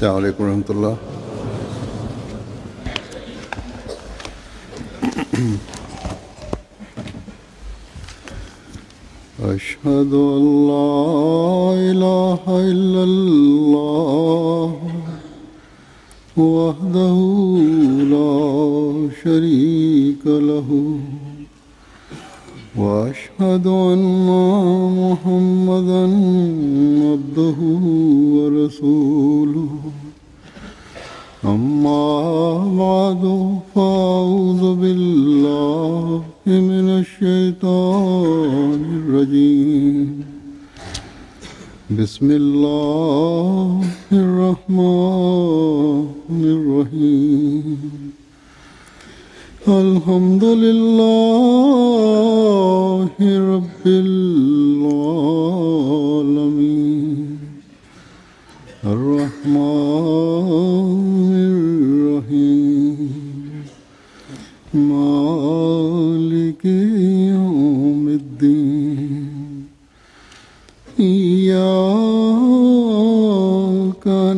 Esselamu Aleyküm ve Rahmetullah. Eşhedü en la ilahe illallah vahdehu la şerike lehu ve eşhedü enne Muhammeden abduhu ve resuluhu. Amma ba'du fa'udhu billahi mineşşeytanirracim. Bismillahirrahmanirrahim. Elhamdülillahi Rabbil alemin. Errahmanirrahim. Maliki yevmiddin. İyyâke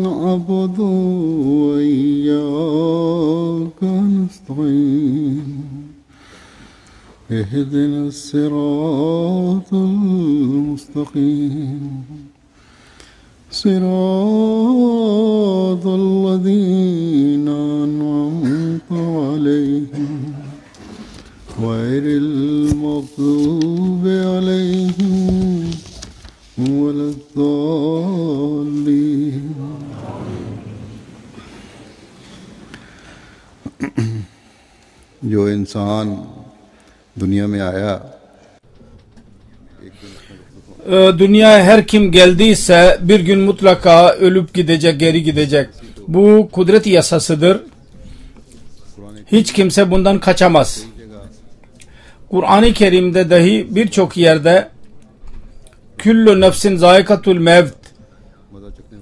na'budu ve iyyâke nesta'in. İhdinas-sirâtal mustaqîm. Sirâtallezîne en'amte aleyhim gayril mağdûbi aleyhim veleddâllîn. जो इंसान दुनिया में आया, dünyaya her kim geldiyse bir gün mutlaka ölüp gidecek, geri gidecek. Bu kudret yasasıdır. Hiç kimse bundan kaçamaz. Kur'an-ı Kerim'de dahi birçok yerde küllü nefsin zâikatul mevt,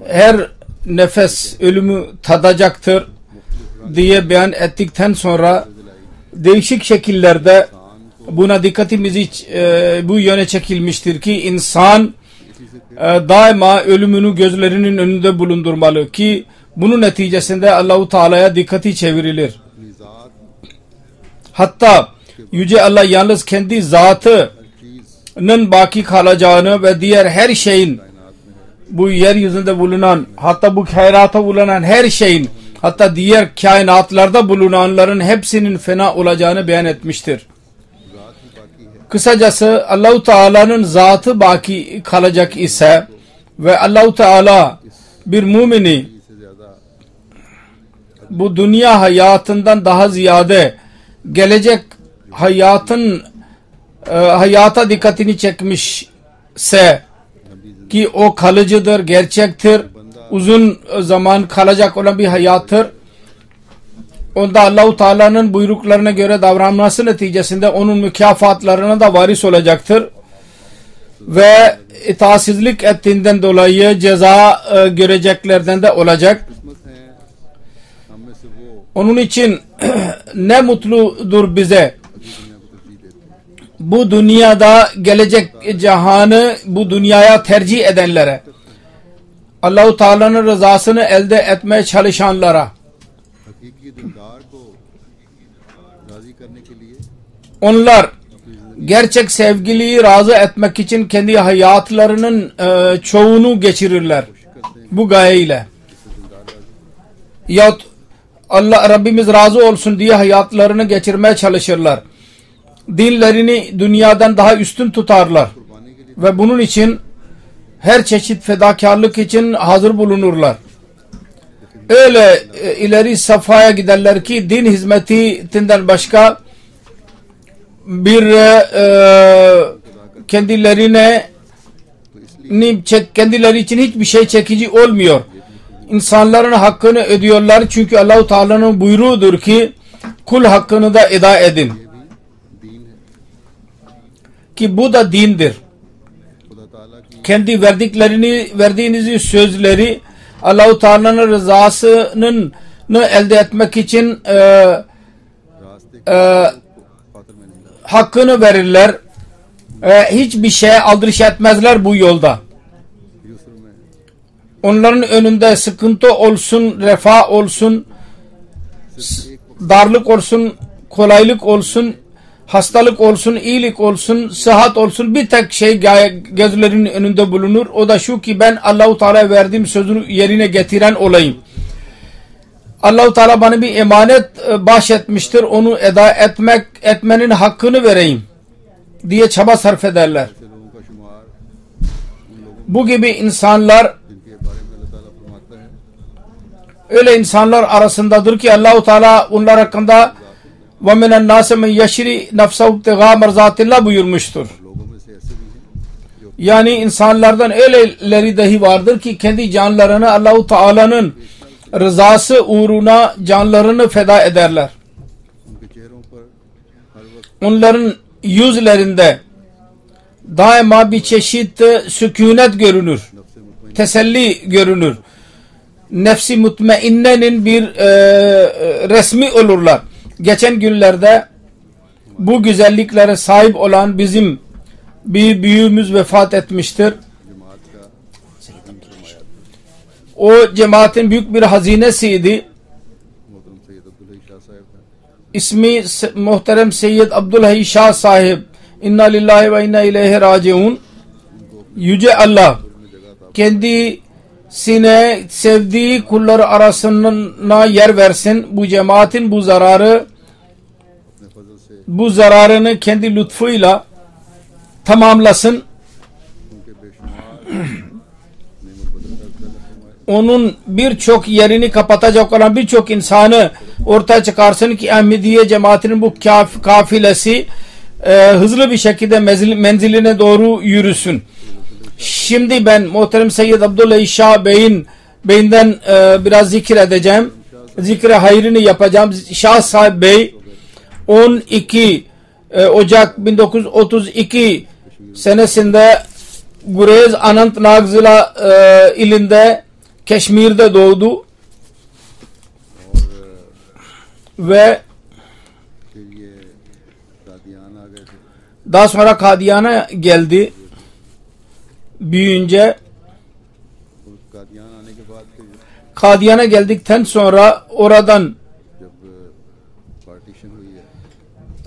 her nefes ölümü tadacaktır diye beyan ettikten sonra değişik şekillerde buna dikkatimiz bu yöne çekilmiştir ki insan daima ölümünü gözlerinin önünde bulundurmalı ki bunun neticesinde Allah-u Teala'ya dikkati çevrilir. Hatta Yüce Allah yalnız kendi zatının baki kalacağını ve diğer her şeyin, bu yeryüzünde bulunan, hatta bu kainata bulunan her şeyin, hatta diğer kainatlarda bulunanların hepsinin fena olacağını beyan etmiştir. Kısacası Allah-u Teala'nın zatı baki kalacak ise ve Allah-u Teala bir mümini bu dünya hayatından daha ziyade gelecek hayata dikkatini çekmişse ki o kalıcıdır, gerçektir, uzun zaman kalacak olan bir hayattır. Onda Allah-u Teala'nın buyruklarına göre davranması neticesinde onun mükafatlarına da varis olacaktır. Ve itaatsizlik ettiğinden dolayı ceza göreceklerden de olacak. Onun için ne mutludur bize bu dünyada gelecek cihanı bu dünyaya tercih edenlere, Allah-u Teala'nın rızasını elde etmeye çalışanlara. Onlar gerçek sevgiliyi razı etmek için kendi hayatlarının çoğunu geçirirler bu gayeyle. Yahut Allah Rabbimiz razı olsun diye hayatlarını geçirmeye çalışırlar. Dinlerini dünyadan daha üstün tutarlar ve bunun için her çeşit fedakarlık için hazır bulunurlar. Öyle ileri safhaya giderler ki din hizmetinden başka bir kendileri için hiçbir şey çekici olmuyor. İnsanların hakkını ödüyorlar çünkü Allah-u Teala'nın buyruğudur ki kul hakkını da eda edin. Ki bu da dindir. Kendi verdiğiniz sözleri Allah-u Teala'nın rızasını elde etmek için hakkını verirler. Hiçbir şeye aldırış etmezler bu yolda. onların önünde sıkıntı olsun, refah olsun, darlık olsun, kolaylık olsun, hastalık olsun, iyilik olsun, sıhhat olsun, bir tek şey gözlerinin önünde bulunur. O da şu ki ben Allah-u Teala'ya verdiğim sözünü yerine getiren olayım. Allah-u Teala bana bir emanet bahşetmiştir. Onu eda etmenin hakkını vereyim diye çaba sarf ederler. ऐसे लोगों का शुमार Bu gibi insanlar जिनके बारे में अल्लाह ताला फरमाता है öyle insanlar arasındadır ki Allah-u Teala onlar hakkında وَمِنَ النَّاسِ مَنْ يَشْرِ نَفْسَهُ ابْتِغَاءَ مَرْضَاتِ اللّٰهِ buyurmuştur. लोगों में से ऐसे भी हैं जो Yani insanlardan öyleleri dahi vardır ki kendi canlarını Allah-u Teala'nın rızası uğruna canlarını feda ederler. उनके चेहरों पर हर वक्त Onların yüzlerinde daima bir çeşit sükunet görünür. नफ्स मुतमईन Teselli görünür. Nefsi mutmainnenin bir resmi olurlar. Geçen günlerde bu güzelliklere sahip olan bizim bir büyüğümüz vefat etmiştir. जमात का O cemaatin büyük bir hazinesiydi. मोहतरम सैयद अब्दुल शाह साहब था İsmi muhterem Seyyid Abdülhey Şah sahip. İnna lillahi ve inna ileyhi raciun. Yüce Allah kendisine sevdiği kulları arasına yer versin. Bu cemaatin bu अपने फजल से bu zararını kendi lütfuyla tamamlasın. उनके बेशुमार नेमत बदल कर फरमाए Onun birçok yerini kapatacak olan birçok insanı ortaya çıkarsın ki Ahmediye cemaatinin bu kafilesi hızlı bir şekilde menziline doğru yürüsün. Şimdi ben muhterem Seyyid Abdullah Şah Bey'inden biraz zikir edeceğim. Zikre hayrını yapacağım. Şah Sahib Bey 12 Ocak 1932 senesinde Gurez Anantnag Zila ilinde Keşmir'de doğdu ve फिर ये कादियान आ गए थे daha sonra Kadiyan'a geldi. Büyüyünce और कादियान आने के बाद फिर Kadiyan'a geldikten sonra oradan जब पार्टीशन हुई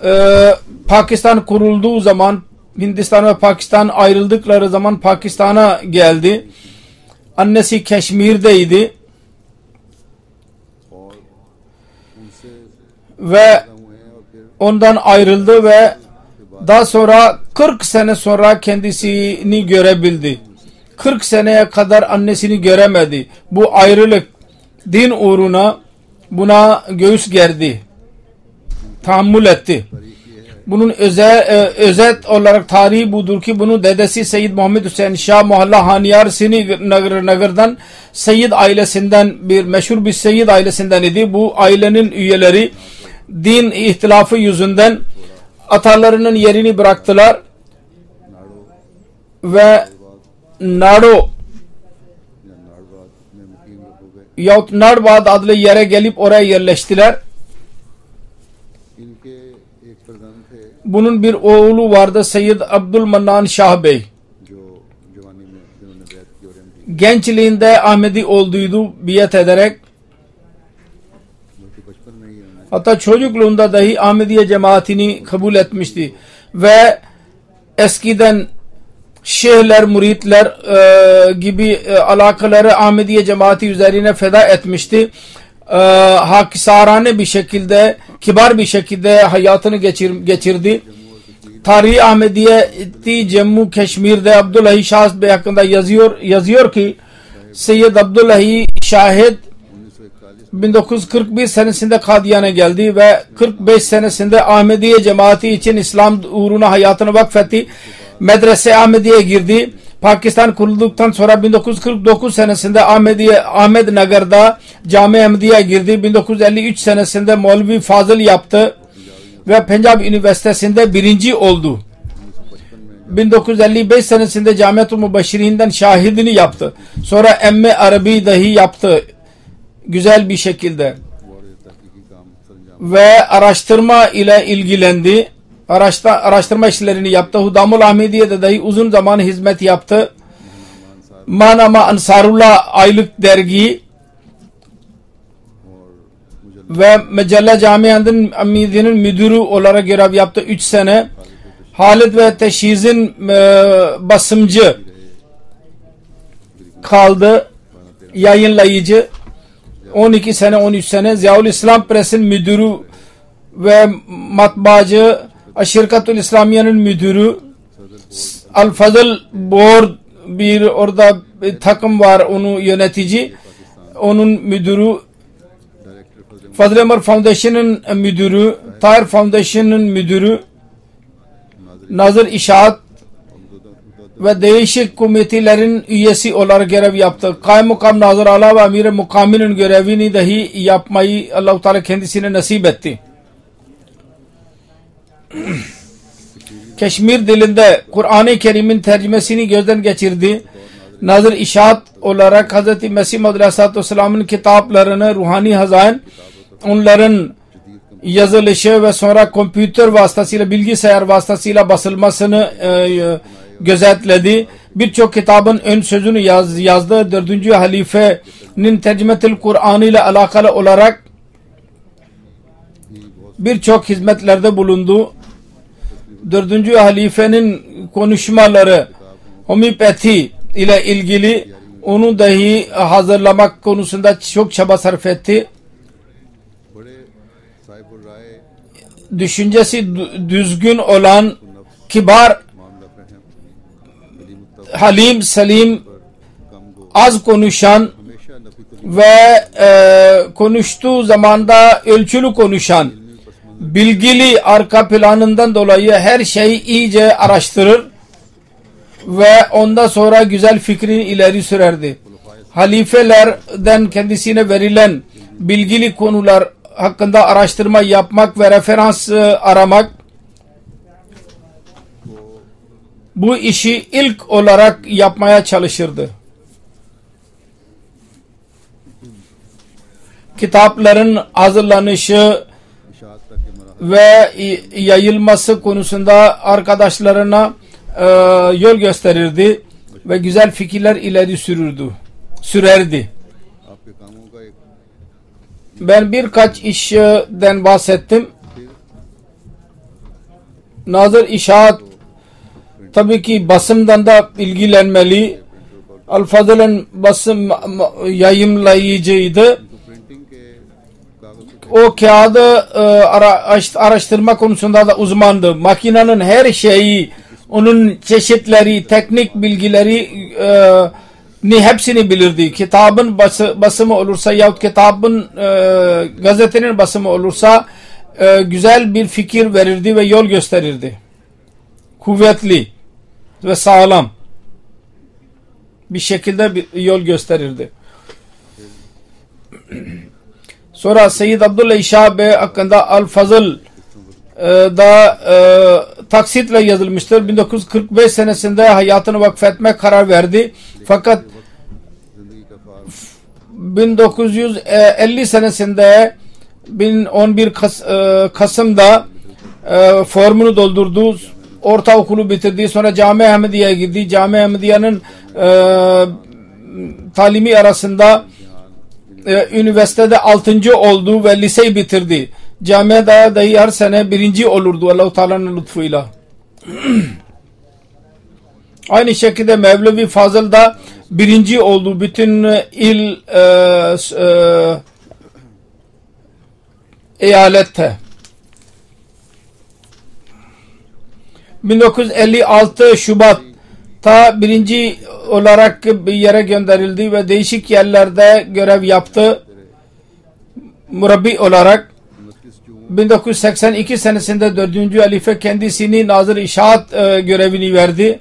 है Pakistan kurulduğu zaman Hindistan ve Pakistan ayrıldıkları zaman Pakistan'a geldi. Annesi Keşmir'deydi और उनसे ve हुए हैं और फिर ondan ayrıldı ve daha sonra 40 sene sonra kendisini görebildi. 40 seneye kadar annesini göremedi. Bu ayrılık din uğruna buna göğüs gerdi. Tahammül etti. Bunun özet olarak tarihi budur ki bunun dedesi Seyyid Muhammed Hüseyin Şah Muhalla Haniyar Sini Nagar'dan Seyyid ailesinden bir meşhur bir Seyyid ailesinden idi. Bu ailenin üyeleri din ihtilafı yüzünden atalarının yerini bıraktılar ve Nado या नाड़वाद में मुकीम हो गए yahut Nardbad adlı yere gelip oraya yerleştiler. इनके एक फर्जंद थे Bunun bir oğlu vardı Seyyid Abdülmannan Şah Bey. जो जवानी में जिन्होंने बैत की और MD Gençliğinde Ahmedi olduydu biat ederek. बल्कि बचपन में ही उन्होंने Hatta çocukluğunda dahi Ahmediye cemaatini kabul etmişti. Ve eskiden şeyhler, muritler gibi alakaları Ahmediye cemaati üzerine feda etmişti. Hakisarane bir şekilde, kibar bir şekilde hayatını geçirdi. Tarihi Ahmediyeti Cemmu Keşmir'de Abdullah Şah Bey hakkında yazıyor ki Seyyid Abdullah Şahid 1941 senesinde Kadiyan'a geldi ve 45 senesinde Ahmediye cemaati için İslam uğruna hayatını vakfetti. Medrese Ahmediye'ye girdi. Pakistan kurulduktan sonra 1949 senesinde Ahmednagar'da Cami Ahmediye'ye girdi. 1953 senesinde Maulvi Fazıl yaptı ve Punjab Üniversitesi'nde birinci oldu. 1955 senesinde Camiat-ı Mübeşşirin'den şahidini yaptı. Sonra emme Arabi dahi yaptı. Güzel bir şekilde. और तहकीकी काम सरंजाम Ve araştırma ile ilgilendi. Araştırma işlerini yaptı. Hudamul Ahmediye'de dahi uzun zaman hizmet yaptı. Manama Ansarullah aylık dergi ve Mecella Camia'nın Amidi'nin müdürü olarak görev yaptı 3 sene. Halit ve Teşhiz'in basımcı kaldı, yayınlayıcı 12 sene 13 sene. Ziyaül İslam Press'in müdürü ve matbaacı, Şirkatül İslamiye'nin müdürü, Al Fazıl Board bir orada bir takım var, onu yönetici, onun müdürü, Fazıl Ömer Foundation'ın müdürü, Tahir Foundation'ın müdürü, Nazır İşaat ve değişik komitelerin üyesi olarak görev yaptı. Kaymakam Nazır Ala ve Amir-i Mukami'nin görevini dahi yapmayı Allah-u Teala kendisine nasip etti. Keşmir dilinde Kur'an-ı Kerim'in tercümesini gözden geçirdi. Nazır İşaat olarak Hz. Mesih Maud Aleyhisselatü Vesselam'ın kitaplarını, ruhani hazain, onların yazılışı ve sonra kompüter vasıtasıyla, bilgisayar vasıtasıyla basılmasını gözetledi. Birçok kitabın ön sözünü yazdı. 4. halifenin tercümetül Kur'an ile alakalı olarak birçok hizmetlerde bulundu. 4. halifenin konuşmaları homeopati ile ilgili, onu dahi hazırlamak konusunda çok çaba sarf etti. Düşüncesi düzgün olan, kibar, halim, selim, az konuşan ve konuştuğu zamanda ölçülü konuşan, bilgili, arka planından dolayı her şeyi iyice araştırır ve ondan sonra güzel fikrini ileri sürerdi. Halifelerden kendisine verilen bilgili konular hakkında araştırma yapmak ve referans aramak, bu işi ilk olarak yapmaya çalışırdı. Kitapların hazırlanışı ve yayılması konusunda arkadaşlarına yol gösterirdi ve güzel fikirler ileri sürerdi. Ben birkaç işten bahsettim. Nazır İşaat tabii ki basımdan da ilgilenmeli. Al Fazıl'ın basım yayımlayıcıydı. O kağıdı araştırma konusunda da uzmandı. Makinenin her şeyi, onun çeşitleri, teknik bilgileri hepsini bilirdi. Kitabın basımı olursa yahut kitabın gazetenin basımı olursa güzel bir fikir verirdi ve yol gösterirdi. Kuvvetli ve sağlam bir şekilde bir yol gösterirdi. Sonra Seyyid Abdullah İşah Bey hakkında Al Fazıl da taksitle yazılmıştır. 1945 senesinde hayatını vakfetme karar verdi. Fakat 1950 senesinde 11 Kasım'da formunu doldurdu. Ortaokulu bitirdi. Sonra Cami Ahmediye'ye girdi. Cami Ahmediye'nin talimi arasında üniversitede 6. oldu ve liseyi bitirdi. Camiada dahi her sene 1. olurdu Allah-u Teala'nın lütfuyla. Aynı şekilde Mevlevi Fazıl da 1. oldu. Bütün eyalette. 1956 Şubat'ta 1. olarak bir yere gönderildi ve değişik yerlerde görev yaptı. Murabbi olarak 1982 senesinde 4. halife kendisini Nazır İşaat görevini verdi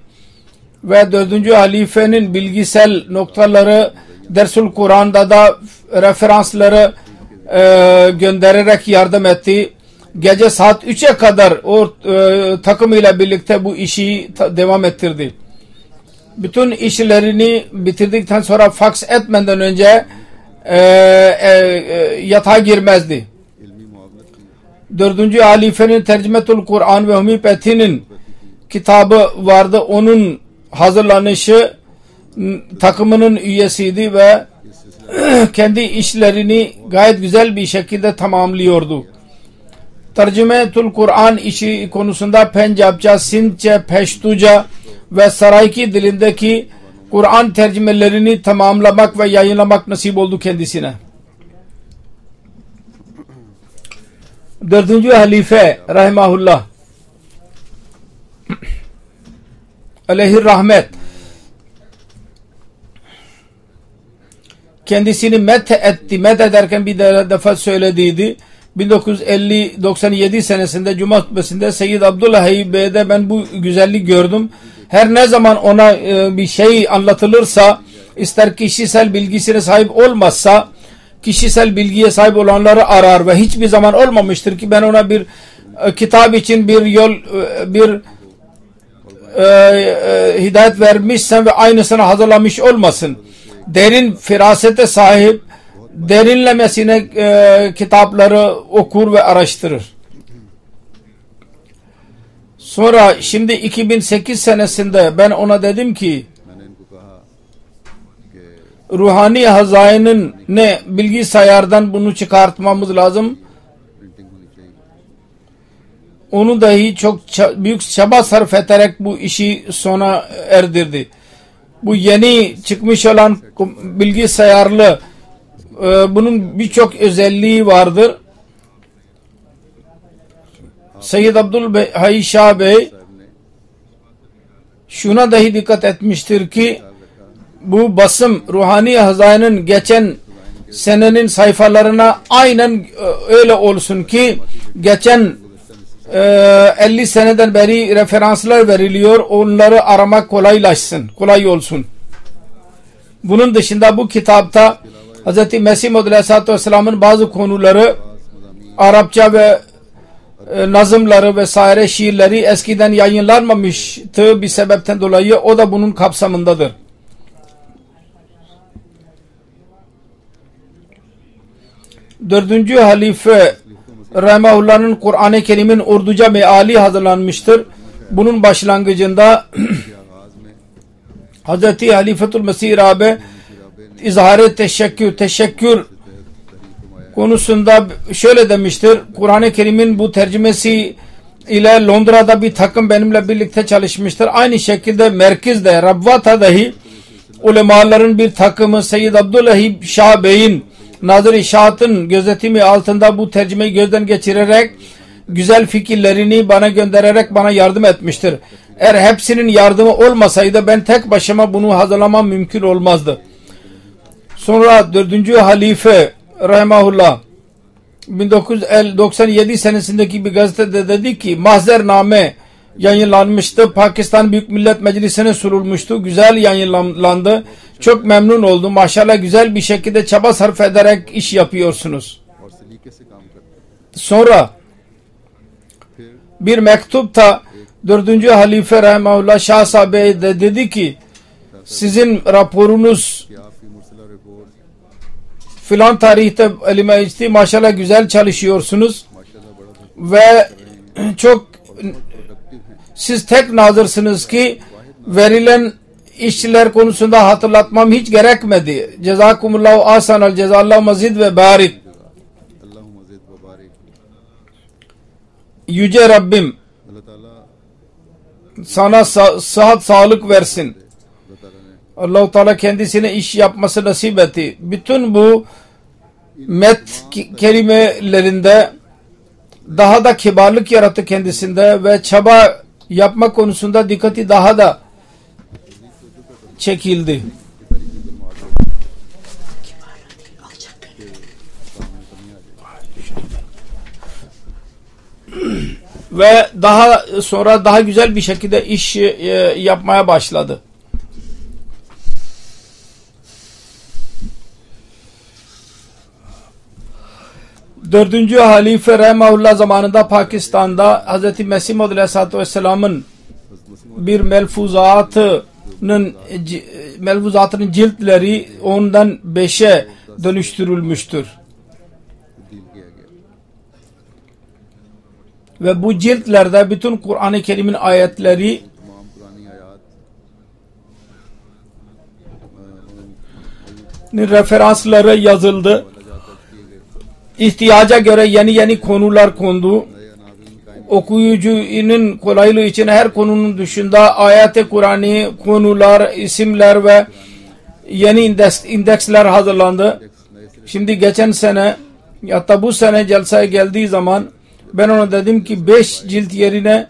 ve 4. halifenin bilgisel noktaları, Dersül Kur'an'da da referansları göndererek yardım etti. Gece saat 3'e kadar o takımıyla birlikte bu işi devam ettirdi. Bütün işlerini bitirdikten sonra faks etmeden önce yatağa girmezdi. 4. halifenin Tercümetül Kur'an ve Homeopati'nin kitabı vardı. Onun hazırlanışı takımının üyesiydi ve kendi işlerini gayet güzel bir şekilde tamamlıyordu. Tercümetul Kur'an işi konusunda Pencapça, Sindhçe, Peştuca ve Sarayki dilindeki Kur'an tercümelerini tamamlamak ve yayınlamak nasip oldu kendisine. 4. halife rahimahullah aleyhir rahmet kendisini met ederken bir defa söylediydi. 1997 senesinde Cuma hutbesinde Seyyid Abdullah Bey'de ben bu güzellik gördüm. Her ne zaman ona bir şey anlatılırsa, ister kişisel bilgisine sahip olmazsa, kişisel bilgiye sahip olanları arar ve hiçbir zaman olmamıştır ki ben ona bir kitap için bir yol, bir hidayet vermişsem ve aynısını hazırlamış olmasın. Derin firasete sahip, derinlemesine kitapları okur ve araştırır. Sonra şimdi 2008 senesinde ben ona dedim ki ruhani hazainin ne bilgisayardan bunu çıkartmamız lazım. Onu dahi çok büyük çaba sarf ederek bu işi sona erdirdi. Bu yeni çıkmış olan bilgisayarlı bunun birçok özelliği vardır. Seyyid Abdülhey Şah Bey şuna dahi dikkat etmiştir ki bu basım ruhani hazainin geçen senenin sayfalarına aynen öyle olsun ki geçen 50 seneden beri referanslar veriliyor. Onları aramak kolaylaşsın, kolay olsun. Bunun dışında bu kitapta Hz. Mesih Maud Aleyhisselatü Vesselam'ın bazı konuları Arapça ve nazımları vesaire şiirleri eskiden yayınlanmamıştı bir sebepten dolayı o da bunun kapsamındadır. Dördüncü halife Rahimahullah'ın Kur'an-ı Kerim'in Urduca meali hazırlanmıştır. Bunun başlangıcında Hz. Halifetul Mesih Rabe izhar-ı teşekkür konusunda şöyle demiştir. Kur'an-ı Kerim'in bu tercümesi ile Londra'da bir takım benimle birlikte çalışmıştır. Aynı şekilde merkezde Rabvata dahi ulemaların bir takımı Seyyid Abdülhey Şah Bey'in Nazır-ı Şahat'ın gözetimi altında bu tercümeyi gözden geçirerek güzel fikirlerini bana göndererek bana yardım etmiştir. Eğer hepsinin yardımı olmasaydı ben tek başıma bunu hazırlamam mümkün olmazdı. Sonra 4. halife rahimahullah 1997 senesindeki bir gazetede dedi ki mahzername yayınlanmıştı. Pakistan Büyük Millet Meclisi'ne sunulmuştu. Güzel yayınlandı. Çok memnun oldum. Maşallah güzel bir şekilde çaba sarf ederek iş yapıyorsunuz. Sonra bir mektupta 4. halife rahimahullah Şah Sahabe de dedi ki sizin raporunuz filan tarihte elime geçti. Maşallah güzel çalışıyorsunuz ve çok siz tek nazırsınız ki verilen işçiler konusunda hatırlatmam hiç gerekmedi. Cezakumullahu ahsanal cezallahu mazid ve barik. Yüce Rabbim sana sıhhat sağlık versin. Allah-u Teala kendisine iş yapması nasip etti. Bütün bu met kelimelerinde daha da kibarlık yarattı kendisinde ve çaba yapma konusunda dikkati daha da çekildi. Ve daha sonra daha güzel bir şekilde iş yapmaya başladı. Dördüncü halife Rahimahullah zamanında Pakistan'da Hz. Mesih Maud Aleyhisselatü Vesselam'ın bir melfuzatının ciltleri ondan 5'e dönüştürülmüştür. Ve bu ciltlerde bütün Kur'an-ı Kerim'in ayetleri referansları yazıldı. İhtiyaca göre yeni konular kondu. Okuyucunun kolaylığı için her konunun dışında ayet-i Kur'an'ı, konular, isimler ve yeni indeksler hazırlandı. Şimdi geçen sene hatta bu sene celseye geldiği zaman ben ona dedim ki 5 cilt yerine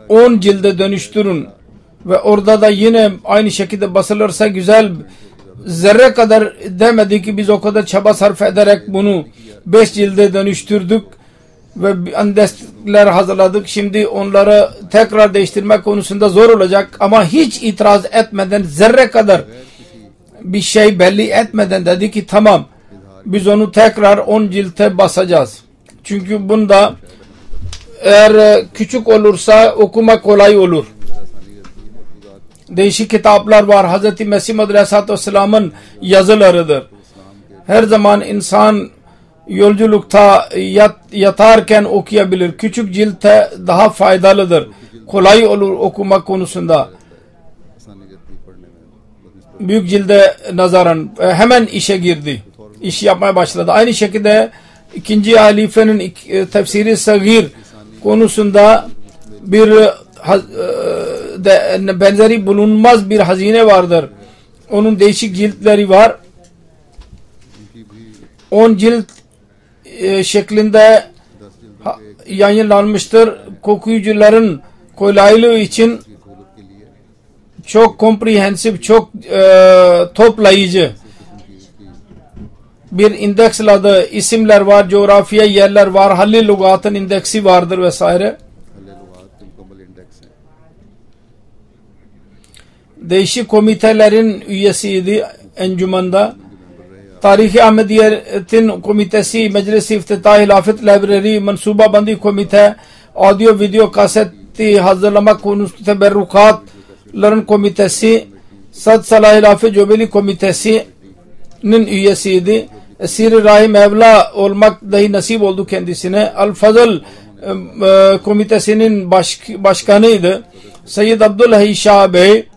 10 cilde dönüştürün ve orada da yine aynı şekilde basılırsa güzel. Zerre kadar demedi ki biz o kadar çaba sarf ederek bunu 5 cilde dönüştürdük ve indeksler hazırladık. Şimdi onları tekrar değiştirmek konusunda zor olacak ama hiç itiraz etmeden, zerre kadar bir şey belli etmeden dedi ki tamam biz onu tekrar 10 cilte basacağız. Çünkü bunda eğer küçük olursa okuma kolay olur. Değişik kitaplar var. Hz. Mesih Maud Aleyhisselatü Vesselam'ın yazılarıdır. Her zaman insan yolculukta yatarken okuyabilir. Küçük cilte daha faydalıdır. Kolay olur okuma konusunda. Büyük cilde nazaran hemen işe girdi. İş yapmaya başladı. Aynı şekilde ikinci halifenin tefsiri sagir konusunda bir benzeri bulunmaz bir hazine vardır. Onun değişik ciltleri var. 10 cilt şeklinde yayınlanmıştır. Okuyucuların kolaylığı için çok komprehensif, çok toplayıcı bir indeksle adı, isimler var, coğrafya yerler var, halil lugatın indeksi vardır vesaire. Değişik komitelerin üyesiydi encümanda. Tarih-i Ahmediye'tin komitesi, Meclis-i İftitah Hilafet Library, Mansuba Bandi Komite, audio video kaseti hazırlamak konusu teberrukatların komitesi, Sad Salah Hilafet Cobeli Komitesi'nin üyesiydi. Esir-i Rahim Evla olmak dahi nasip oldu kendisine. Al-Fazıl komitesinin başkanıydı. Seyyid Abdullah Şah Bey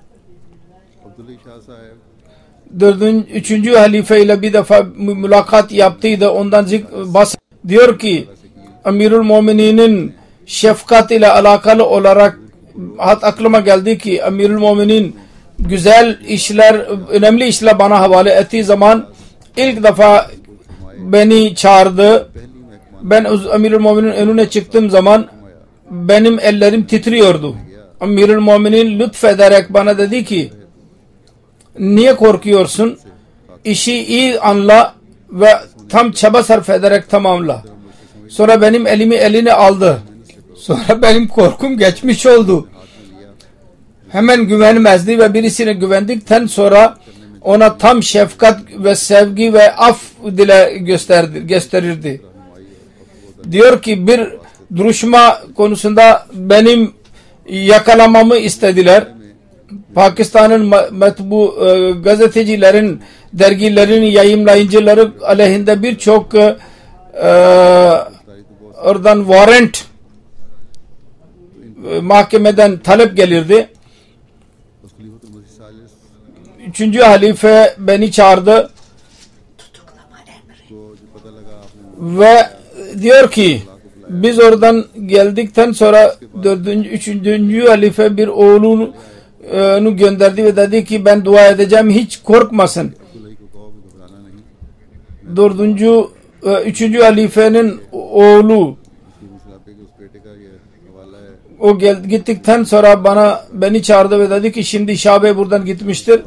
3. halife ile bir defa mülakat yaptıydı. Ondan diyor ki Amirul Mu'mininin şefkat ile alakalı olarak aklıma geldi ki Amirul Mu'minin güzel işler, önemli işler bana havale ettiği zaman ilk defa beni çağırdı. Ben Amirul Mu'minin önüne çıktığım zaman benim ellerim titriyordu. Amirul Mu'minin lütfederek bana dedi ki niye korkuyorsun? İşi iyi anla ve tam çaba sarf ederek tamamla. Sonra benim elimi eline aldı. Sonra benim korkum geçmiş oldu. Hemen güvenmezdi ve birisine güvendikten sonra ona tam şefkat ve sevgi ve af dile gösterirdi. Diyor ki bir duruşma konusunda benim yakalamamı istediler. Pakistan'ın matbu gazetecilerin, dergilerin yayımlayıcıları aleyhinde birçok oradan warrant mahkemeden talep gelirdi. 3. halife beni çağırdı ve diyor ki biz oradan geldikten sonra 3. halife bir oğlunu gönderdi ve dedi ki ben dua edeceğim, hiç korkmasın. 3. halifenin oğlu o gittikten sonra beni çağırdı ve dedi ki şimdi Şah Bey buradan gitmiştir.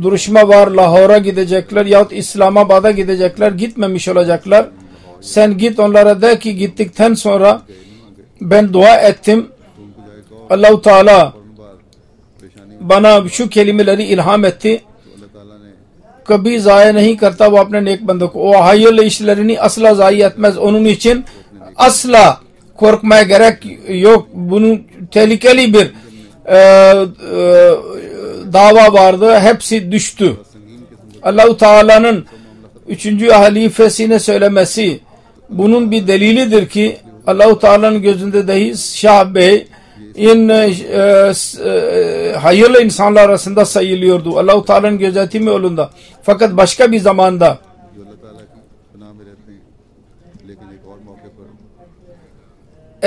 Duruşma var, Lahor'a gidecekler yahut İslamabad'a gidecekler, gitmemiş olacaklar. Sen git onlara de ki gittikten sonra ben dua ettim. Allah-u Teala bana şu kelimeleri ilham etti. Kabhi zayi nahi karta bu apne nek bande ko. O hayırlı işlerini asla zayi etmez. Onun için asla korkmaya gerek yok. Bunun tehlikeli bir dava vardı. Hepsi düştü. Allah-u Teala'nın 3. halifesine söylemesi bunun bir delilidir ki Allah-u Teala'nın gözünde dahi Şah Bey hayırlı insanlar arasında sayılıyordu. Allah-u Teala'nın gözetimi yolunda. Fakat başka bir zamanda जो अल्लाह ताला की पनाह में रहते हैं, लेकिन एक और मौके पर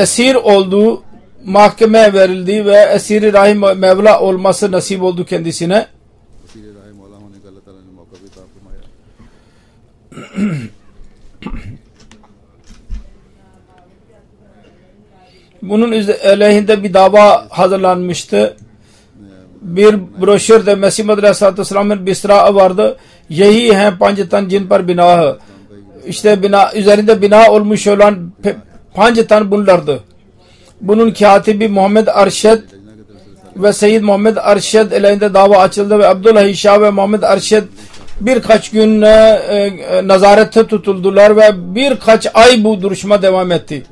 esir olduğu, mahkemeye verildi ve esiri rahim Mevla olması nasip oldu kendisine. वसीले राह मौला होने का अल्लाह ताला ने मौका भी अता फरमाया। Bunun aleyhinde bir dava hazırlanmıştı. Bir broşürde Mesih Madri Aleyhisselatü Vesselam'ın bisra vardı. Yehi hai panjtan jin par bina. İşte bina, üzerinde bina olmuş olan panjtan bunlardı. Bunun katibi Muhammed Arşed ve Seyyid Muhammed Arşed aleyhinde dava açıldı ve Abdullah Şah ve Muhammed Arşed birkaç gün nazarette tutuldular ve birkaç ay bu duruşma devam etti.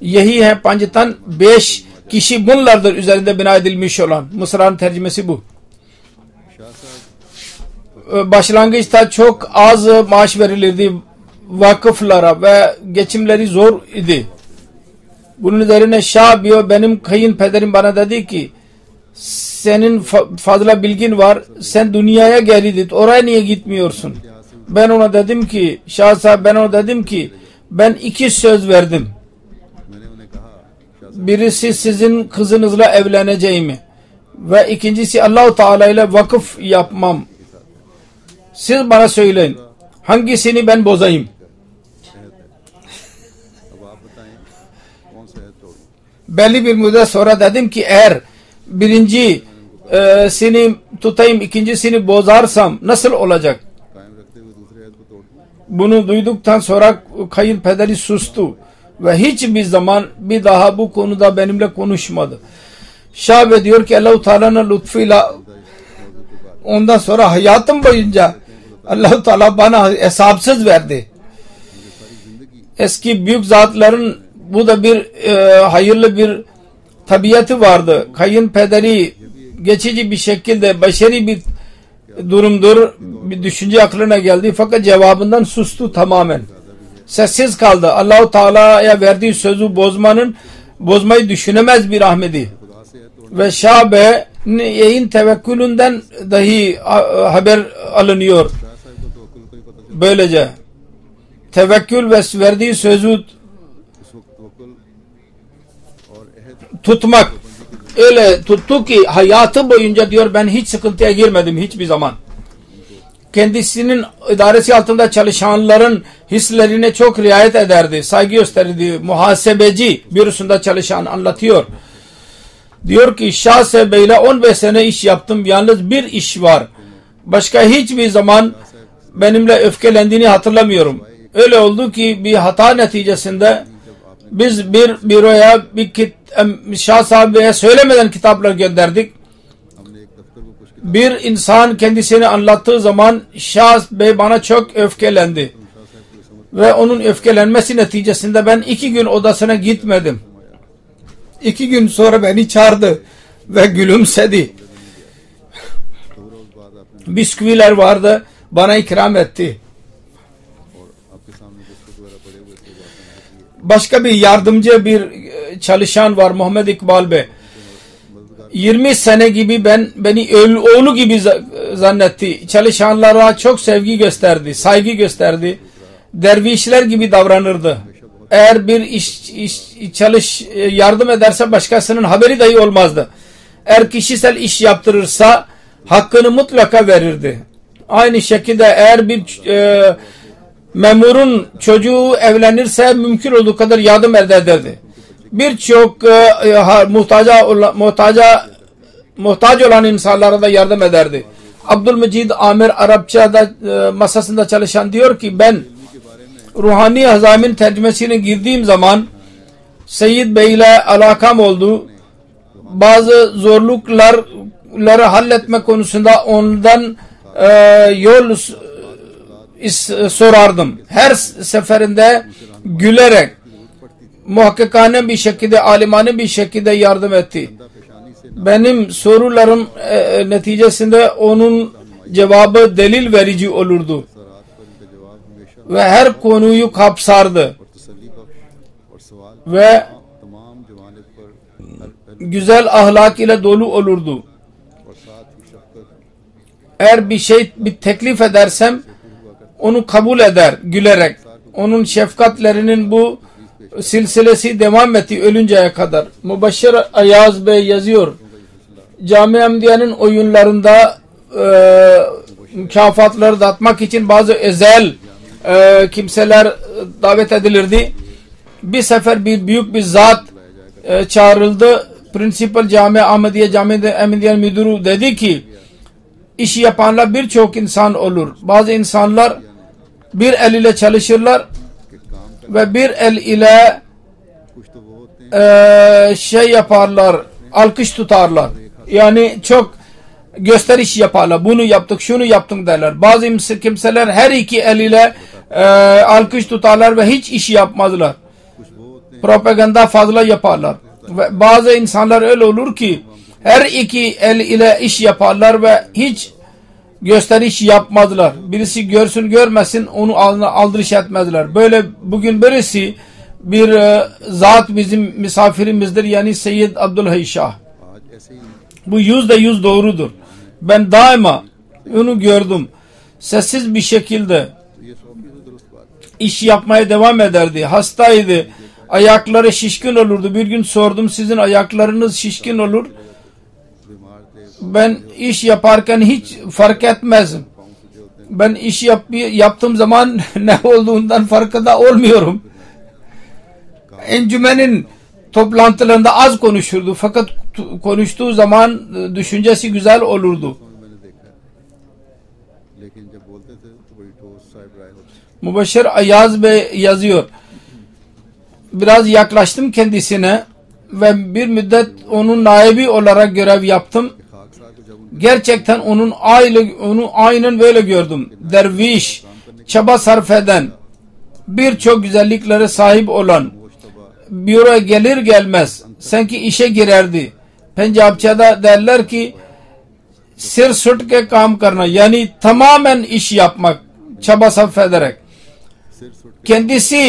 Yehi hai panjtan 5 kişi bunlardır üzerinde bina edilmiş olan. Mısra'nın tercümesi bu. Başlangıçta çok az maaş verilirdi vakıflara ve geçimleri zor idi. Bunun üzerine Şah diyor, benim kayınpederim bana dedi ki senin fazla bilgin var, sen dünyaya geldin, oraya niye gitmiyorsun? Ben ona dedim ki, Şah sahib, ben ona dedim ki ben 2 söz verdim. Birisi sizin kızınızla evleneceğimi ve ikincisi Allah-u Teala ile vakıf yapmam. Siz bana söyleyin, hangisini ben bozayım? Belli bir müddet sonra dedim ki eğer birincisini tutayım, ikincisini bozarsam nasıl olacak? Bunu duyduktan sonra kayınpederi sustu ve hiçbir zaman bir daha bu konuda benimle konuşmadı. Şah diyor ki Allah-u Teala'nın lütfuyla ondan sonra hayatım boyunca Allah-u Teala bana hesapsız verdi. Eski büyük zatların bu da bir hayırlı bir tabiatı vardı. Kayınpederi geçici bir şekilde beşeri bir durumdur. Bir düşünce aklına geldi fakat cevabından sustu tamamen. Sessiz kaldı. Allah-u Teala'ya verdiği sözü bozmayı düşünemez bir Ahmedi. Ve Şabe'nin tevekkülünden dahi haber alınıyor. Böylece tevekkül ve verdiği sözü tutmak öyle tuttu ki hayatı boyunca diyor ben hiç sıkıntıya girmedim hiçbir zaman. Kendisinin idaresi altında çalışanların hislerine çok riayet ederdi, saygı gösterirdi. Muhasebeci bürosunda çalışan anlatıyor. Diyor ki Şah Bey'le 15 sene iş yaptım, yalnız bir iş var. Başka hiçbir zaman benimle öfkelendiğini hatırlamıyorum. Öyle oldu ki bir hata neticesinde biz bir büroya Şah sahabeye söylemeden kitaplar gönderdik. Bir insan kendisini anlattığı zaman Şah Bey bana çok öfkelendi. Ve onun öfkelenmesi neticesinde ben 2 gün odasına gitmedim. 2 gün sonra beni çağırdı ve gülümsedi. Bisküviler vardı, bana ikram etti. Başka bir yardımcı bir çalışan var, Muhammed İkbal Bey. 20 sene gibi beni oğlu gibi zannetti. Çalışanlara çok sevgi gösterdi, saygı gösterdi. Dervişler gibi davranırdı. Eğer bir yardım ederse başkasının haberi dahi olmazdı. Eğer kişisel iş yaptırırsa hakkını mutlaka verirdi. Aynı şekilde eğer bir memurun çocuğu evlenirse mümkün olduğu kadar yardım ederdi. Birçok muhtaç olan insanlara da yardım ederdi. Abdülmecid Amir Arapçada masasında çalışan diyor ki ben Ruhani Hazamin tercümesine girdiğim zaman Seyyid Bey ile alakam oldu. Bazı zorlukları halletme konusunda ondan yol sorardım. Her seferinde gülerek muhakkikane bir şekilde, alimane bir şekilde yardım etti. Benim sorularım neticesinde onun cevabı delil verici olurdu. Ve her konuyu kapsardı. Ve güzel ahlak ile dolu olurdu. और साथ ही शफकत Eğer bir teklif edersem onu kabul eder gülerek. Onun şefkatlerinin bu silsilesi devam etti ölünceye kadar. Mübeşşir Ayaz Bey yazıyor. Cami-i Ahmediye'nin oyunlarında mükafatları dağıtmak için bazı özel kimseler davet edilirdi. Bir sefer büyük bir zat çağrıldı. Principal Cami-i Ahmediye müdürü dedi ki işi yapanlar birçok insan olur. Bazı insanlar bir el ile çalışırlar ve bir el ile कुछ तो वो होते हैं yaparlar, alkış tutarlar. Yani çok gösteriş yaparlar. Bunu yaptık, şunu yaptık derler. Bazı kimseler her iki el ile alkış tutarlar ve hiç iş yapmazlar. कुछ वो होते हैं Propaganda fazla yaparlar. Ve bazı insanlar öyle olur ki her iki el ile iş yaparlar ve hiç gösteriş yapmazlar. Birisi görsün görmesin onu aldırış etmezler. Böyle bugün birisi bir zat bizim misafirimizdir, yani Seyyid Abdülhey Şah. आज ऐसे ही Bu %100 doğrudur. Ben daima onu gördüm. Sessiz bir şekilde तो ये 100% दुरुस्त बात है। iş yapmaya devam ederdi. Hastaydı. Ayakları şişkin olurdu. Bir gün sordum, sizin ayaklarınız şişkin olur. बीमार थे Ben iş yaparken hiç fark etmezdim. पाँव सूजे होते हैं Ben iş yaptığım zaman ne olduğundan farkında olmuyorum. Encümenin toplantılarında az konuşurdu. Fakat konuştuğu zaman düşüncesi güzel olurdu. तो मैंने देखा है लेकिन जब बोलते थे तो बड़ी ठोस साहिब राय होती Mübeşşir Ayaz Bey yazıyor. Biraz yaklaştım kendisine ve bir müddet onun naibi olarak görev yaptım. खाक साहब को जब उनके Gerçekten onu aynen böyle gördüm. Derviş, çaba sarf eden, birçok güzelliklere sahip olan, büroya gelir gelmez sanki işe girerdi. Pencapçada derler ki sir sut ke kam karna, yani tamamen iş yapmak, çaba sarf ederek. सिर suit Kendisi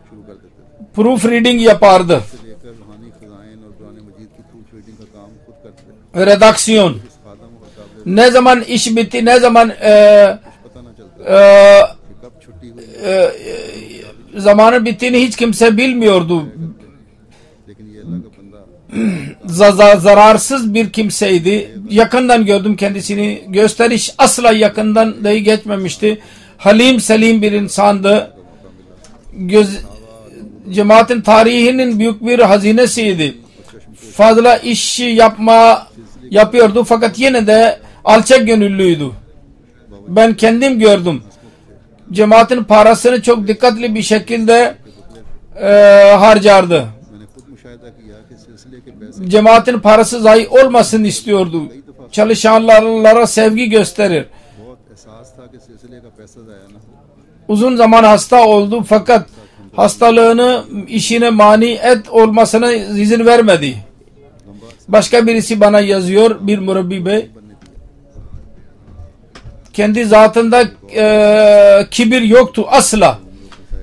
शुरू कर देते थे proofreading yapardı. से लेकर रूहानी खजाइन और कुरान मजीद की प्रूफ रीडिंग का काम खुद करते थे Redaksiyon. इस खादम और काबिल Ne zaman iş bitti, ne zaman पता न चलता कि कब छुट्टी हुई zamanın bittiğini hiç kimse bilmiyordu. लेकिन ये अल्लाह का बंदा Zararsız bir kimseydi. Yakından gördüm kendisini. Gösteriş asla yakından dahi geçmemişti. Halim selim bir insandı. Cemaatin tarihinin büyük bir hazinesiydi. Fazla iş yapıyordu fakat yine de alçak gönüllüydü. Ben kendim gördüm. Cemaatin parasını çok dikkatli bir şekilde harcardı. मैंने खुद मुशाहिदा किया कि सिलसिले के पैसे Cemaatin parası zayi olmasın istiyordu. Çalışanlara sevgi gösterir. बहुत एहसास था कि सिलसिले का पैसा ज़ाया ना हो Uzun zaman hasta oldu fakat hastalığını işine mani olmasına izin vermedi. Başka birisi bana yazıyor, bir murabbi bey. Kendi zatında kibir yoktu asla.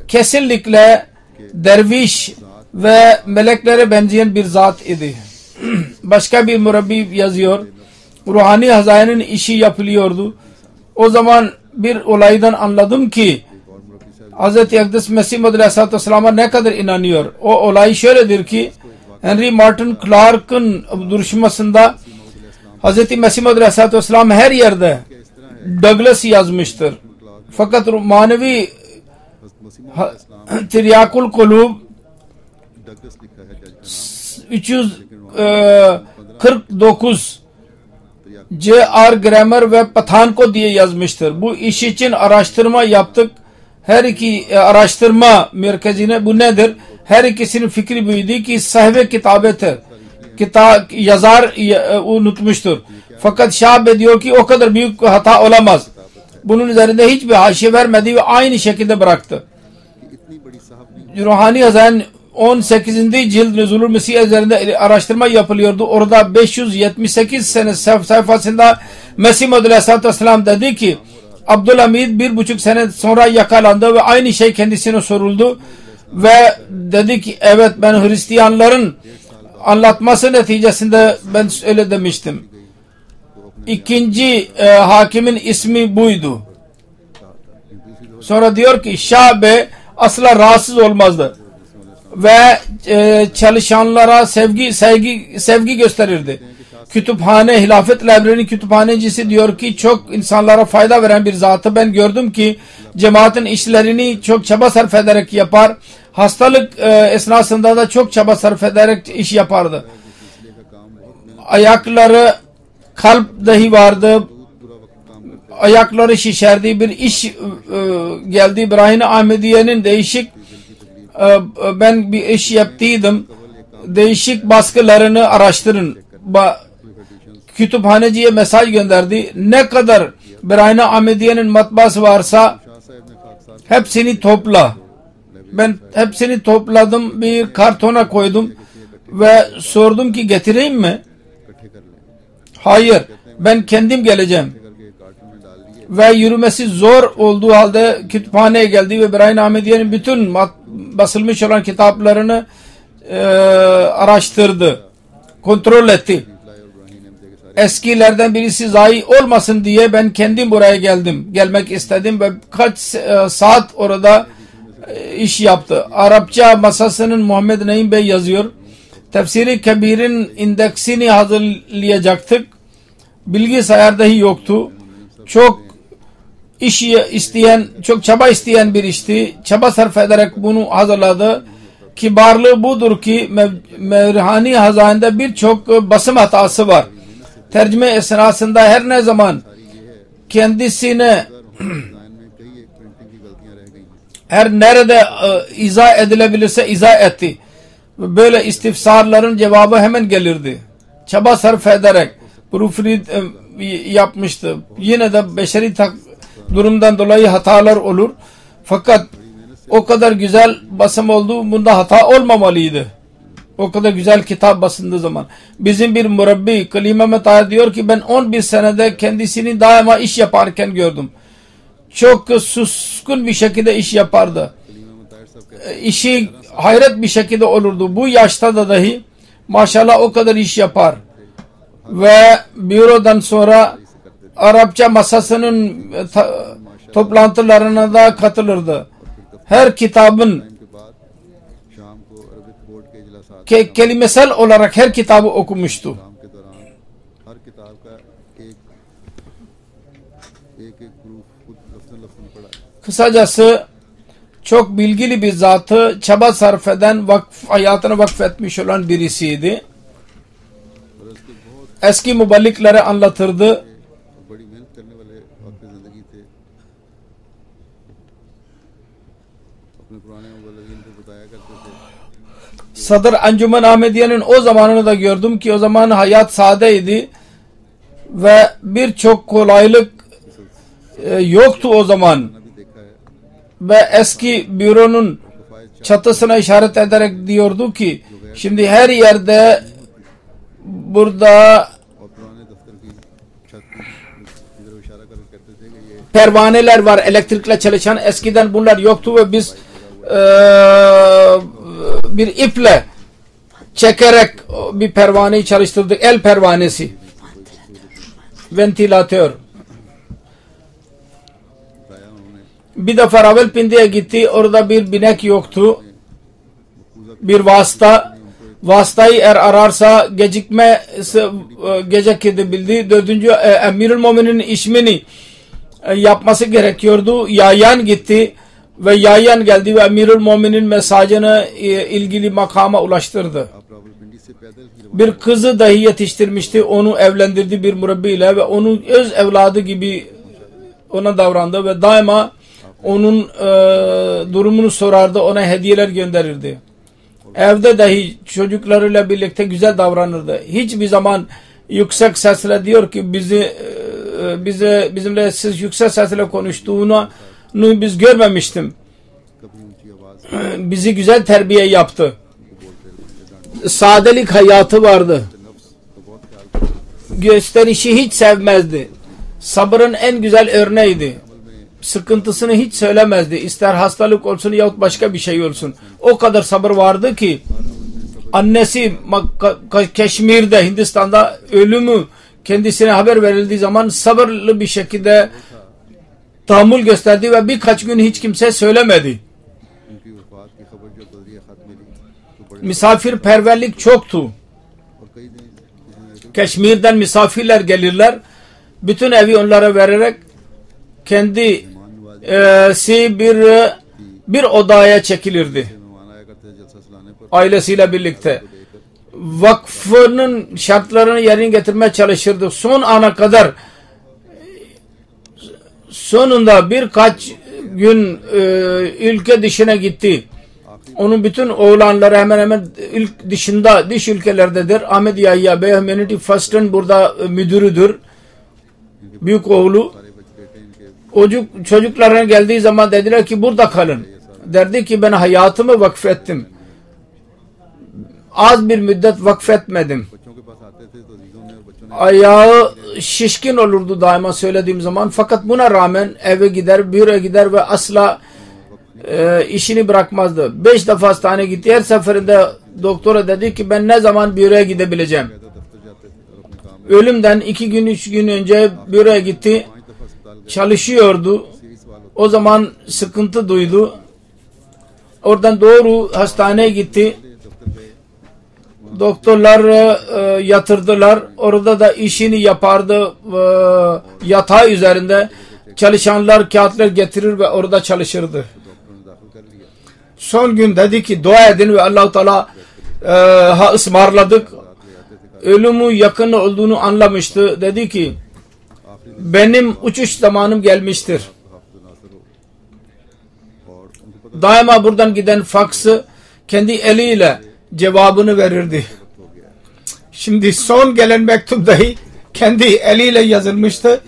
Kesinlikle derviş ve meleklere benzeyen bir zat idi. Başka bir murabbi yazıyor. Ruhani hazanenin işi yapılıyordu. O zaman bir olaydan anladım ki Hz. Akdes Mesih Maud Aleyhisselatü Vesselam'a ne kadar inanıyor. O olay şöyledir ki Henry Martin Clark'ın duruşmasında Hz. Mesih Maud Aleyhisselatü Vesselam her yerde Douglas yazmıştır. Fakat manevi Tiryakul Kulub Douglas लिखा है जज का नाम 349 C.R. Grammar ve Pathanko diye yazmıştır. Bu iş için araştırma yaptık. Her iki araştırma merkezine bu nedir? Her ikisinin fikri buydu ki sahve kitabettir. Yazar unutmuştur. Fakat Şabe diyor ki o kadar büyük hata olamaz. Bunun üzerinde hiçbir haşiye vermedi ve aynı şekilde bıraktı. इतनी बड़ी साहब नहीं Ruhani Hazan 18. cilt Nüzulul Mesih üzerinde araştırma yapılıyordu. Orada 578 sene sayfasında Mesih Maud Aleyhisselatü Vesselam dedi ki Abdülhamid 1,5 sene sonra yakalandı ve aynı şey kendisine soruldu ve dedi ki evet ben Hristiyanların anlatması neticesinde ben öyle demiştim. İkinci hakimin ismi buydu. Sonra diyor ki Şabe asla rahatsız olmazdı ve çalışanlara sevgi gösterirdi. Kütüphane, Hilafet Library'nin kütüphanecisi diyor ki çok insanlara fayda veren bir zatı ben gördüm ki cemaatin işlerini çok çaba sarf ederek yapar. Hastalık esnasında da çok çaba sarf ederek iş yapardı. Ayakları, kalp dahi vardı. Ayakları şişerdi. Bir iş geldi. İbrahim Ahmediye'nin değişik ben bir iş yaptıydım. Değişik baskılarını araştırın. Kütüphaneciye mesaj gönderdi. Ne kadar İbrahim Ahmediye'nin matbaası varsa hepsini topla. Ben hepsini topladım. Bir kartona koydum ve sordum ki getireyim mi? Hayır. Ben kendim geleceğim. Ve yürümesi zor olduğu halde kütüphaneye geldi ve İbrahim Ahmediye'nin bütün basılmış olan kitaplarını araştırdı. Kontrol etti. Eskilerden birisi zayi olmasın diye ben kendim buraya geldim. Gelmek istedim ve kaç saat orada iş yaptı. Arapça masasının Muhammed Naim Bey yazıyor. Tefsiri Kebir'in indeksini hazırlayacaktık. Bilgisayar dahi yoktu. Çok iş isteyen, çok çaba isteyen bir işti. Çaba sarf ederek bunu hazırladı. Kibarlığı budur ki Mevrihani Hazan'da birçok basım hatası var. Tercüme esnasında her ne zaman kendisine her nerede izah edilebilirse izah etti. Böyle istifsarların cevabı hemen gelirdi. Çaba sarf ederek proofread yapmıştı. Yine de beşeri durumdan dolayı hatalar olur. Fakat o kadar güzel basım oldu, bunda hata olmamalıydı. O kadar güzel kitap basıldığı zaman. Bizim bir murabbi Kalime Mehmet diyor ki ben 11 senede kendisini daima iş yaparken gördüm. Çok suskun bir şekilde iş yapardı. İşi hayret bir şekilde olurdu. Bu yaşta da dahi maşallah o kadar iş yapar. Ve bürodan sonra Arapça masasının toplantılarına da katılırdı. Her kitabın kelimesel olarak her kitabı okumuştu. Kısacası çok bilgili bir zatı, çaba sarf eden, hayatını vakfetmiş olan birisiydi. Eski müballiklere anlatırdı. Sadr Ancuman Ahmediye'nin o zamanını da gördüm ki o zaman hayat sadeydi ve birçok kolaylık yoktu o zaman. Ve eski büronun çatısına işaret ederek diyordu ki şimdi her yerde burada pervaneler var, elektrikle çalışan. Eskiden bunlar yoktu ve biz bir iple çekerek bir pervaneyi çalıştırdık. El pervanesi. Ventilatör. Bir defa Ravelpindi'ye gitti. Orada bir binek yoktu. Bir vasıta. Vasıtayı eğer ararsa gecikebildi. Dördüncü Emirül Mu'minin ismini yapması gerekiyordu. Yayan gitti ve yayan geldi ve Emirül Mu'minin mesajını ilgili makama ulaştırdı. Bir kızı dahi yetiştirmişti. Onu evlendirdi bir murabbiyle ve onun öz evladı gibi ona davrandı ve daima onun durumunu sorardı. Ona hediyeler gönderirdi. Evde dahi çocuklarıyla birlikte güzel davranırdı. Hiçbir zaman yüksek sesle diyor ki bizimle siz yüksek sesle konuştuğunu biz görmemiştim. Bizi güzel terbiye yaptı. Sadelik hayatı vardı. Gösterişi hiç sevmezdi. Sabrın en güzel örneğiydi. Sıkıntısını hiç söylemezdi. İster hastalık olsun yahut başka bir şey olsun. O kadar sabır vardı ki annesi Keşmir'de, Hindistan'da ölümü kendisine haber verildiği zaman sabırlı bir şekilde tahammül gösterdi ve birkaç gün hiç kimse söylemedi. उनकी वफात की खबर जब बदरिया खत मिली तो बड़े Misafirperverlik çoktu. और कई दिन Keşmir'den misafirler gelirler. Bütün evi onlara vererek kendisi bir odaya çekilirdi. मेहमान आया करते थे जलसा सलाने पर Ailesiyle birlikte. Vakfının şartlarını yerine getirmeye çalışırdı. Son ana kadar, sonunda birkaç gün ülke dışına gitti. Onun bütün oğlanları hemen hemen dış ülkelerdedir. Ahmet Yahya Bey Humanity First'ın burada müdürüdür. Büyük oğlu. Çocuklarına geldiği zaman dediler ki burada kalın. Derdi ki ben hayatımı vakfettim. Az bir müddet vakfetmedim. बच्चों के पास आते थे तो अजीजों ने और बच्चों ने Ayağı şişkin olurdu daima söylediğim zaman. Fakat buna rağmen eve gider, büroya gider ve asla işini bırakmazdı. 5 defa hastaneye gitti. Her seferinde doktora dedi ki ben ne zaman büroya gidebileceğim. दफ्तर जाते थे और अपने काम Ölümden 2 gün 3 gün önce büroya gitti. 5 दफा अस्पताल Çalışıyordu. Serious वाल O zaman sıkıntı duydu. Oradan doğru hastaneye gitti. दफ्तर गए Doktorlar yatırdılar. Orada da işini yapardı. Yatağı üzerinde çalışanlar kağıtlar getirir ve orada çalışırdı. Doctor ने दाखिल कर लिया Son gün dedi ki dua edin ve Allah-u Teala ısmarladık. Ölümü yakın olduğunu anlamıştı. Dedi ki benim uçuş zamanım gelmiştir. हाफिज नासिर हो और उनको पता Daima buradan giden faksı kendi eliyle cevabını verirdi. हो गया Şimdi son gelen mektup dahi kendi eliyle yazılmıştı.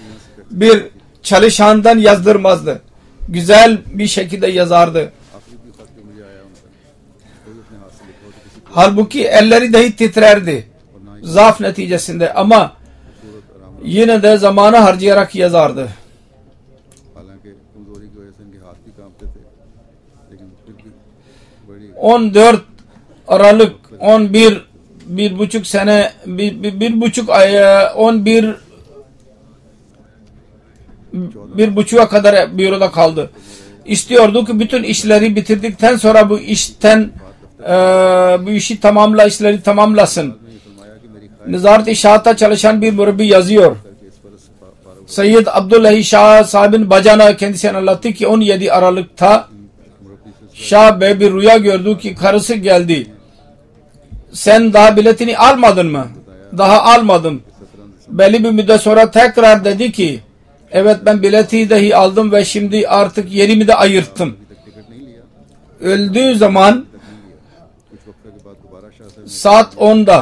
Bir çalışandan yazdırmazdı. Güzel bir şekilde yazardı. आखिरी भी खत जो मुझे आया उनका कोई अपने हाथ से लिखा हो तो किसी Halbuki elleri dahi titrerdi. Zaaf neticesinde ama सूरत आराम yine de zamanı harcayarak yazardı. हालांकि कमजोरी की वजह से इनके हाथ भी कांपते थे लेकिन फिर भी बड़ी 14 Aralık 11 sene 1,5 ay 1,5'a kadar büroda kaldı. İstiyordu ki bütün işleri bitirdikten sonra bu işi işleri tamamlasın. ने फरमाया कि मेरी ख्वाहिश Nezaret İşahat'ta çalışan bir mürabbi yazıyor. है कि इस पर Farooq Seyyid Abdullahi Şah sahibin bacana kendisine anlattı ki 17 Aralık'ta मुरब्बी से Şah Bey bir rüya gördü ki karısı geldi. Sen daha biletini almadın mı? Daha almadım. Belli bir müddet sonra tekrar dedi ki evet ben bileti dahi aldım ve şimdi artık yerimi de ayırttım. तक टिकट नहीं लिया Öldüğü zaman कुछ वक्त के बाद दोबारा शाह साहब ने saat 10'da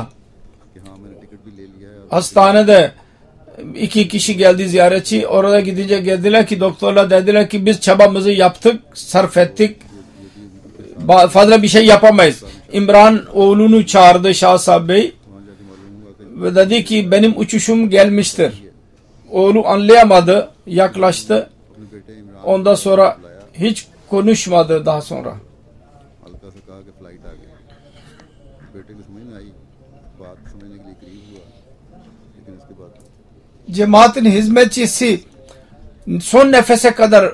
कि हाँ मैंने टिकट भी ले लिया है और hastanede 2 kişi geldi ziyaretçi. Orada gidince geldiler ki doktorlar dediler ki biz çabamızı yaptık, sarf ettik. Fazla bir şey yapamayız. İmran oğlunu çağırdı Şah Sahib Bey वहाँ जाके मालूम हुआ कि ve dedi ki benim uçuşum gelmiştir. Oğlu anlayamadı, yaklaştı. अपने बेटे Imran Ondan sonra hiç konuşmadı daha sonra. हल्का सा कहा कि फ्लाइट आ गई बेटे को समझ में आई बात समझने के लिए करीब हुआ लेकिन इसके बाद Cemaatin hizmetçisi son nefese kadar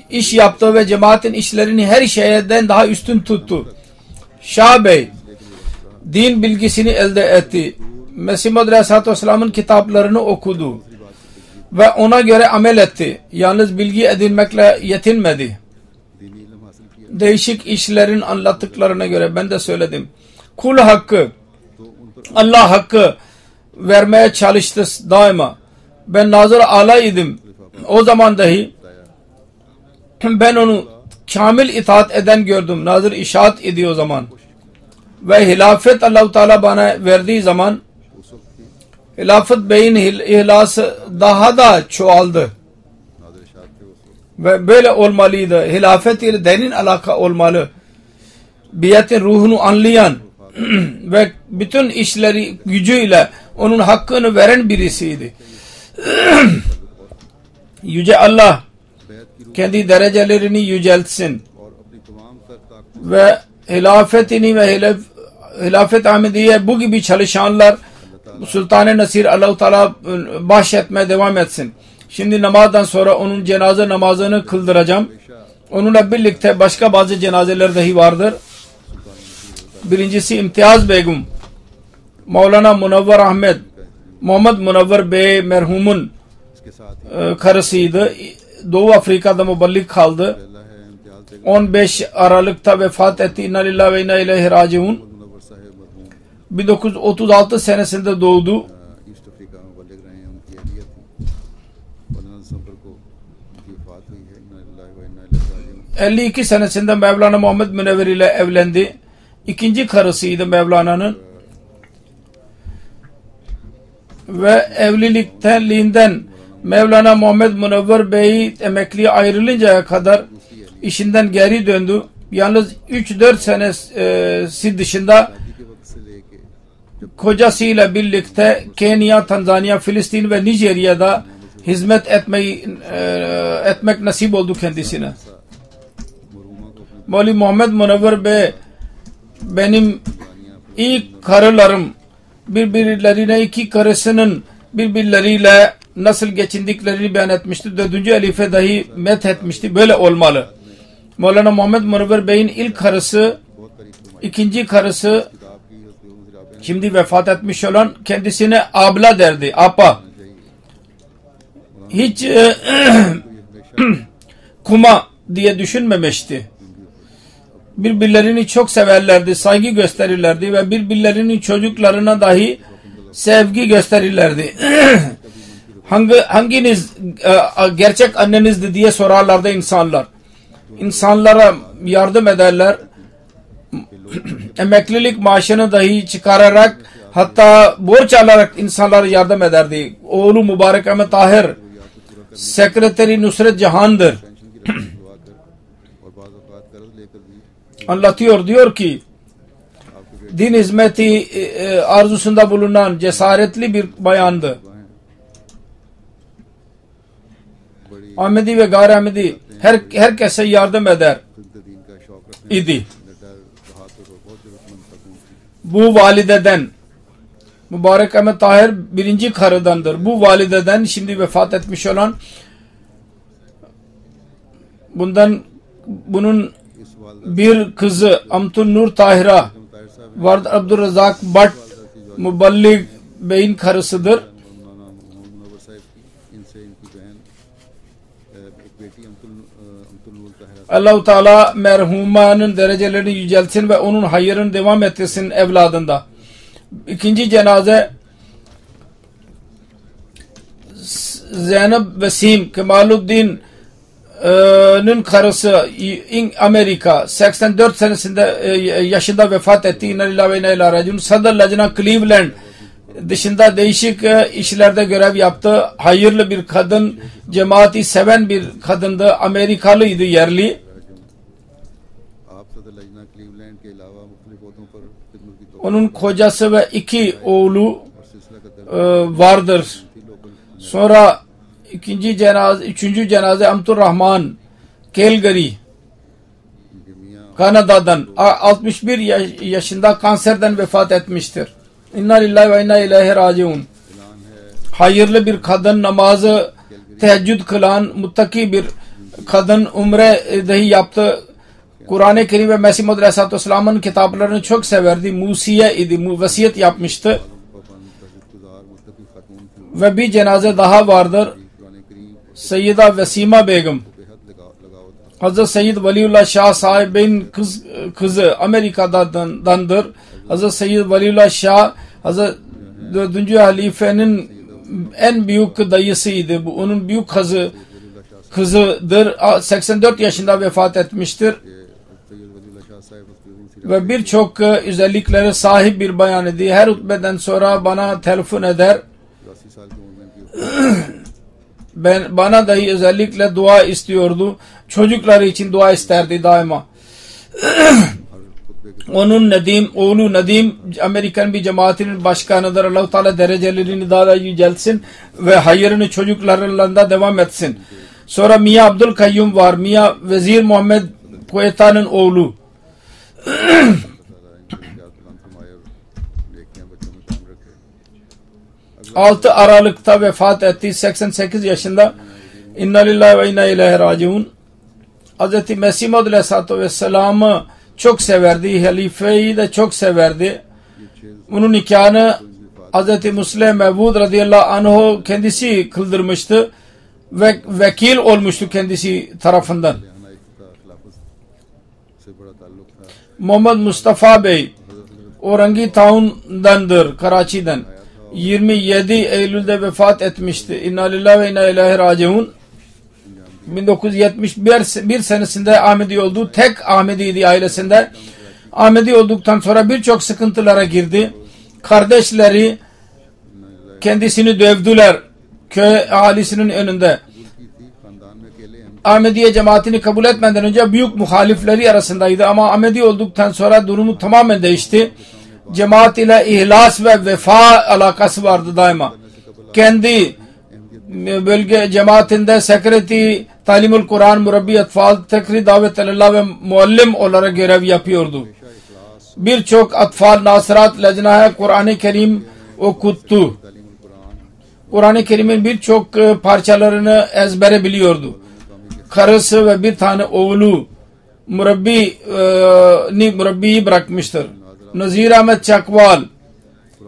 iş yaptı ve cemaatin işlerini her şeyden daha üstün tuttu. Şah Bey din bilgisini elde etti. Mesih Maud Aleyhisselatü Vesselam'ın kitaplarını okudu ve ona göre amel etti. Yalnız bilgi edinmekle yetinmedi. दीनी इल्म हासिल किया Değişik işlerin anlattıklarına göre ben de söyledim. Kul hakkı, तो उन पर Allah hakkı vermeye çalıştı daima. Ben nazır alaydım. O zaman dahi ben onu kamil itaat eden gördüm. Nazır işaat ediyor o zaman. Ve hilafet Allah-u Teala bana verdiği zaman उस वक्त की Hilafet Bey'in ihlası daha da çoğaldı. Nadir शाह थे उस वक्त Ve böyle olmalıydı. Hilafet ile derin alaka olmalı. Biyetin ruhunu anlayan ve bütün işleri gücüyle onun hakkını veren birisiydi. Yüce Allah बैत की रूह kendi derecelerini yüceltsin और अपनी तमाम तर ताकत ve hilafetini ve Hilafet Ahmediye bu gibi çalışanlar Sultan-ı Nasir Allah-u Teala bahşetmeye devam etsin. Şimdi namazdan sonra onun cenaze namazını kıldıracağım. Onunla birlikte başka bazı cenazeler dahi vardır. Birincisi İmtiyaz Begum, Mevlana Munavvar Ahmed, Muhammed Munavvar Bey merhumun karısıydı. Doğu Afrika'da muballik kaldı. 15 Aralık'ta vefat etti. İnna lillahi ve inna ileyhi raciun. 1936 senesinde doğdu. 52 senesinde Mevlana Muhammed Münevver ile evlendi. İkinci karısıydı Mevlana'nın. Ve evliliğinden Mevlana Muhammed Münevver Bey emekliye ayrılıncaya kadar işinden geri döndü. Yalnız 3-4 senesi dışında kocasıyla birlikte Kenya, Tanzanya, Filistin ve Nijerya'da hizmet etmek nasip oldu kendisine. Mevli Muhammed Münevver Bey benim ilk karılarım, birbirlerine iki karısının birbirleriyle nasıl geçindiklerini beyan etmişti. 4. halife dahi met etmişti. Böyle olmalı. Mevlana Muhammed Münevver Bey'in ilk karısı, ikinci karısı şimdi vefat etmiş olan kendisine abla derdi. Apa. Hiç kuma diye düşünmemişti. Birbirlerini çok severlerdi, saygı gösterirlerdi ve birbirlerinin çocuklarına dahi sevgi gösterirlerdi. Hanginiz gerçek annenizdi diye sorarlardı insanlar. İnsanlara yardım ederler. Emeklilik maaşını dahi çıkararak, hatta borç alarak insanlara yardım ederdi. Oğlu Mübarek Ahmet Tahir Sekreteri Nusret Cahan'dır. Anlatıyor, diyor ki din hizmeti arzusunda bulunan cesaretli bir bayandı. Ahmedi ve gayri Ahmedi herkese yardım eder idi. Bu valideden, Mübarek Ahmet Tahir birinci karıdandır. Bu valideden şimdi vefat etmiş olan, bunun bir kızı Amtul Nur Tahira vardı. Abdurrazak Bhat Muballig Bey'in karısıdır. Allah-u Teala merhumanın derecelerini yüceltsin ve onun hayırını devam ettirsin evladında. İkinci cenaze Zeynep Vesim Kemaluddin'in karısı Amerika 84 senesinde yaşında vefat etti. İnna lillahi ve inna ileyhi raciun. Sadr Lajna Cleveland dışında değişik işlerde görev yaptı. Hayırlı bir kadın, cemaati seven bir kadındı. Amerikalıydı, yerli. Onun kocası ve 2 oğlu vardır. Sonra üçüncü cenaze Amturrahman Calgary, Kanada'dan 61 yaşında kanserden vefat etmiştir. İnna lillahi ve inna ileyhi raciun. Hayırlı bir kadın, namazı teheccüd kılan, muttaki bir kadın, umre dahi yaptı. Kur'an-ı Kerim ve Mesih Muhammed Aleyhisselatü Vesselam'ın kitaplarını çok severdi. Musiye idi, vasiyet yapmıştı. Ve bir cenaze daha vardır. Seyyida Vesima Begum, Hazreti Seyyid Valiullah Şah sahibin kızı Amerika'dandır. Hazreti Seyyid Valiullah Şah Hazreti 4. halifenin en büyük dayısıydı. Bu onun büyük kızıdır. 84 yaşında vefat etmiştir. Ve birçok özelliklere sahip bir bayan idi. Her hutbeden sonra bana telefon eder. Bana dahi özellikle dua istiyordu. Çocukları için dua isterdi daima. Onun oğlu Nedim Amerikan bir cemaatinin başkanıdır. Allah-u Teala derecelerini daha da yüceltsin ve hayırını çocuklarında devam etsin. Sonra Mia Abdülkayyum var. Mia Vezir Muhammed Kueta'nın oğlu. 6 Aralık'ta vefat etti. 88 yaşında. İnna lillahi ve inna ileyhi raciun. Hz. Mesih Maud Aleyhisselatü Vesselam'ı çok severdi. Halifeyi de çok severdi. Bunun nikahını Hz. Musleh Mevud radıyallahu anh kendisi kıldırmıştı ve vekil olmuştu kendisi tarafından. Muhammed Mustafa Bey Orangi Town'dandır, Karachi'den. 27 Eylül'de vefat etmişti. İnna lillahi ve inna ileyhi raciun. 1971 senesinde Ahmedi oldu. Tek Ahmedi'ydi ailesinde. Ahmedi olduktan sonra birçok sıkıntılara girdi. Kardeşleri kendisini dövdüler köy ahalisinin önünde. Ahmediye cemaatini kabul etmeden önce büyük muhalifleri arasındaydı ama Ahmedi olduktan sonra durumu tamamen değişti. Cemaat ile ihlas ve vefa alakası vardı daima. Kendi bölge cemaatinde sekreteri, talimul Kur'an, murabbi atfal, tekri davet alallah ve muallim olarak görev yapıyordu. Birçok atfal nasirat lejnaya Kur'an-ı Kerim okuttu. Kur'an-ı Kerim'in birçok parçalarını ezbere biliyordu. Karısı ve bir tane oğlu murabbiyi bırakmıştır. Nazir Ahmet Çakval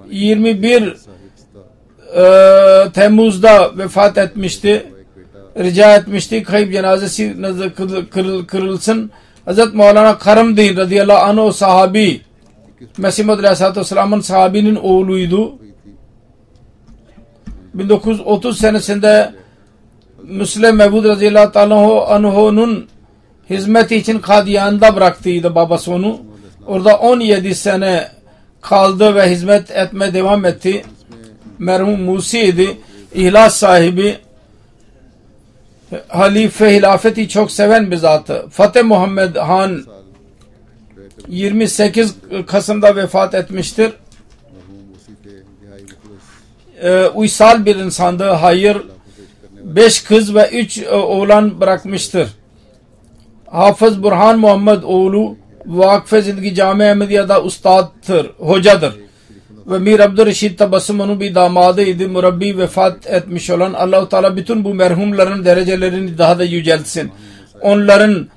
21 Temmuz'da vefat etmişti. Rica etmişti kayıp cenazesi kırılsın. Hazret Mevlana Karamdin radıyallahu anh o sahabi Mesih Maud Aleyhisselatü Vesselam'ın sahabinin oğluydu. 1930 senesinde Musleh Mevud radıyallahu anh'un hizmeti için Kadiyan'da bıraktıydı babası onu. Orada 17 sene kaldı ve hizmet etmeye devam etti. Merhum Musi'ydi. İhlas sahibi. Halife hilafeti çok seven bir zatı. Fateh Muhammed Han 28 Kasım'da vefat etmiştir. Uysal bir insandı. Hayır. 5 kız ve 3 oğlan bırakmıştır. Hafız Burhan Muhammed oğlu Vakfe Zindagi Cami Ahmediye'de ustattır, hocadır. Ve Mir Abdurreşid Tabassum onun bir damadıydı. Murabbi vefat etmiş olan Allah-u Teala bütün bu merhumların derecelerini daha da yüceltsin. Onların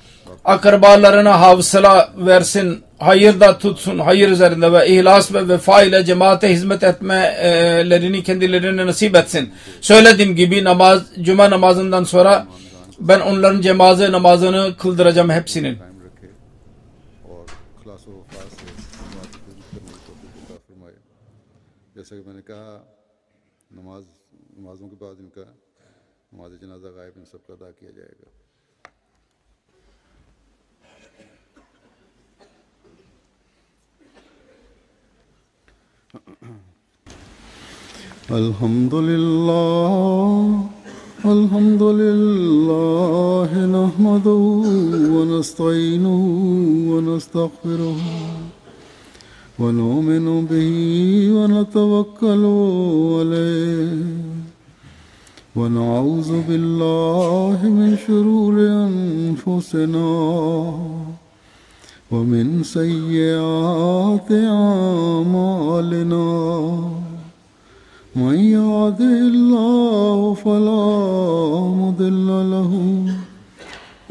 akrabalarına havsala versin. Hayırda tutsun, hayır üzerinde ve ihlas ve vefa ile cemaate hizmet etmelerini kendilerine nasip etsin. Söylediğim gibi cuma namazından sonra ben onların cenaze namazını kıldıracağım hepsinin. जैसा कि मैंने कहा नमाजों के बाद इनका नमाज जनाजा गायब इन सब का अदा किया जाएगा. Alhamdulillah nahmaduhu ve nesta'inuhu ve nestağfiruhu ونؤمن به ونتوكل عليه ونعوذ بالله من شرور أنفسنا ومن سيئات أعمالنا من يهده الله فلا مضل له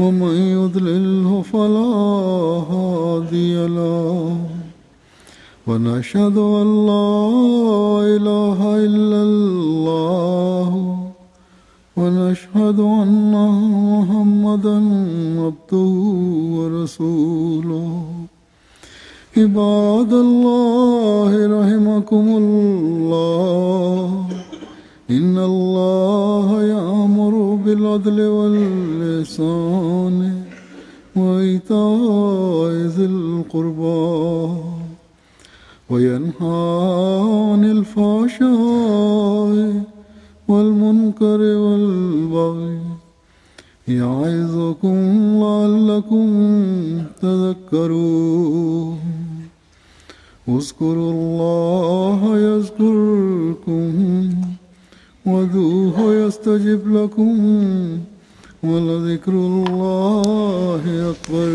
ومن يضلله فلا هادي له ونشهد أن لا إله إلا الله ونشهد أن محمدا عبده ورسوله عباد الله رحمكم الله إن الله يأمر بالعدل والإحسان وإيتاء ذي القربى وينهى عن الفحشاء والمنكر والبغي يعظكم لعلكم تذكرون اذكروا الله يذكركم وادعوه يستجب لكم ولذكر الله أكبر